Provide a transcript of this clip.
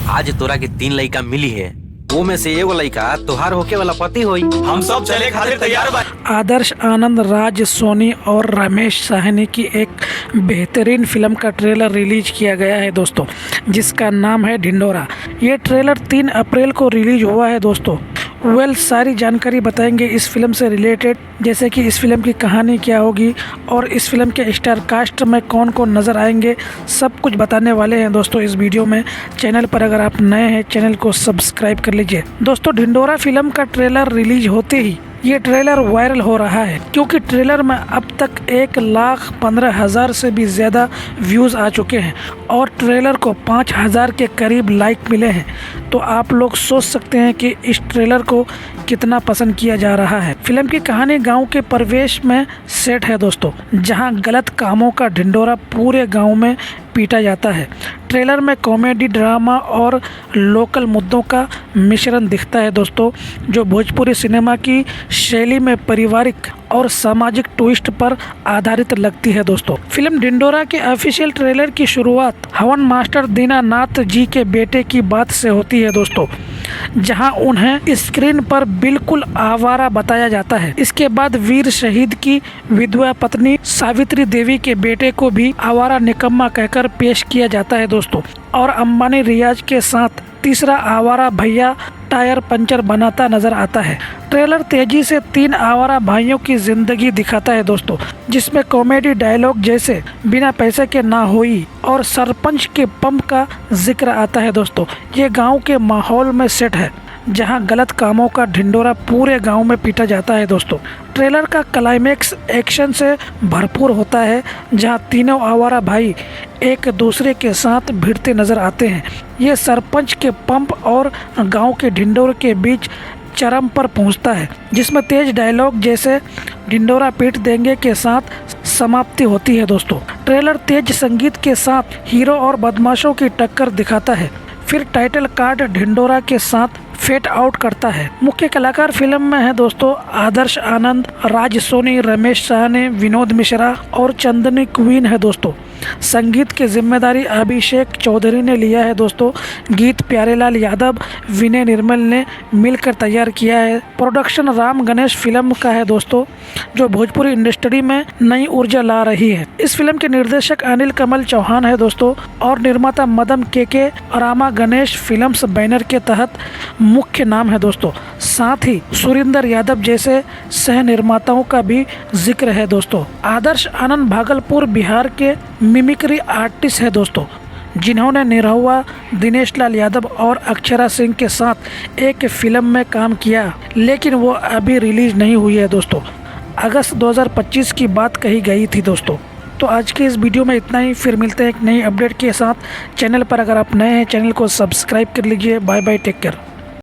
आज तोरा के 3 लड़का मिली है, वो में से एगो लड़का तोहार होके वाला पति होई। हम सब चले खातिर तैयार बा। आदर्श आनंद, राज सोनी और रमेश साहनी की एक बेहतरीन फिल्म का ट्रेलर रिलीज किया गया है दोस्तों, जिसका नाम है ढिंढोरा। ये ट्रेलर 3 अप्रैल को रिलीज हुआ है दोस्तों। सारी जानकारी बताएंगे इस फिल्म से रिलेटेड, जैसे कि इस फिल्म की कहानी क्या होगी और इस फिल्म के स्टार कास्ट में कौन कौन नज़र आएंगे, सब कुछ बताने वाले हैं दोस्तों इस वीडियो में। चैनल पर अगर आप नए हैं, चैनल को सब्सक्राइब कर लीजिए। दोस्तों, ढिंढोरा फिल्म का ट्रेलर रिलीज होते ही ये ट्रेलर वायरल हो रहा है, क्योंकि ट्रेलर में अब तक 1,15,000 से भी ज़्यादा व्यूज़ आ चुके हैं और ट्रेलर को 5,000 के करीब लाइक मिले हैं। तो आप लोग सोच सकते हैं कि इस ट्रेलर को कितना पसंद किया जा रहा है। फिल्म की कहानी गांव के परिवेश में सेट है दोस्तों, जहां गलत कामों का ढिंढोरा पूरे गांव में पीटा जाता है। ट्रेलर में कॉमेडी, ड्रामा और लोकल मुद्दों का मिश्रण दिखता है दोस्तों, जो भोजपुरी सिनेमा की शैली में पारिवारिक और सामाजिक ट्विस्ट पर आधारित लगती है दोस्तों। फिल्म ढिंढोरा के ऑफिशियल ट्रेलर की शुरुआत हवन मास्टर दीनानाथ जी के बेटे की बात से होती है दोस्तों, जहां उन्हें स्क्रीन पर बिल्कुल आवारा बताया जाता है। इसके बाद वीर शहीद की विधवा पत्नी सावित्री देवी के बेटे को भी आवारा निकम्मा कहकर पेश किया जाता है दोस्तों, और अंबानी रियाज के साथ तीसरा आवारा भैया टायर पंचर बनाता नजर आता है। ट्रेलर तेजी से 3 आवारा भाइयों की जिंदगी दिखाता है दोस्तों, जिसमें कॉमेडी डायलॉग जैसे बिना पैसे के ना हुई और सरपंच के पंप का जिक्र आता है दोस्तों। ये गांव के माहौल में सेट है, जहां गलत कामों का ढिंढोरा पूरे गांव में पीटा जाता है दोस्तों। ट्रेलर का क्लाइमेक्स एक्शन से भरपूर होता है, जहां तीनों आवारा भाई एक दूसरे के साथ भिड़ते नजर आते हैं। ये सरपंच के पंप और गांव के ढिंढोरे के बीच चरम पर पहुंचता है, जिसमें तेज डायलॉग जैसे ढिंढोरा पीट देंगे के साथ समाप्ति होती है दोस्तों। ट्रेलर तेज संगीत के साथ हीरो और बदमाशों की टक्कर दिखाता है, फिर टाइटल कार्ड ढिंढोरा के साथ फेड आउट करता है। मुख्य कलाकार फिल्म में है दोस्तों आदर्श आनंद, राज सोनी, रमेश साहनी, विनोद मिश्रा और चंदनी क्वीन है दोस्तों। संगीत की जिम्मेदारी अभिषेक चौधरी ने लिया है दोस्तों। गीत प्यारेलाल यादव, विनय निर्मल ने मिलकर तैयार किया है। प्रोडक्शन राम गणेश फिल्म का है दोस्तों, जो भोजपुरी इंडस्ट्री में नई ऊर्जा ला रही है। इस फिल्म के निर्देशक अनिल कमल चौहान है दोस्तों, और निर्माता मदन के रामा गणेश फिल्म्स बैनर के तहत मुख्य नाम है दोस्तों। साथ ही सुरिंदर यादव जैसे सह निर्माताओं का भी जिक्र है दोस्तों। आदर्श आनंद भागलपुर बिहार के मिमिक्री आर्टिस्ट है दोस्तों, जिन्होंने निरहुआ, दिनेश लाल यादव और अक्षरा सिंह के साथ एक फिल्म में काम किया, लेकिन वो अभी रिलीज नहीं हुई है दोस्तों। अगस्त 2025 की बात कही गई थी दोस्तों। तो आज के इस वीडियो में इतना ही, फिर मिलते हैं एक नई अपडेट के साथ। चैनल पर अगर आप नए हैं, चैनल को सब्सक्राइब कर लीजिए। Bye bye, take care.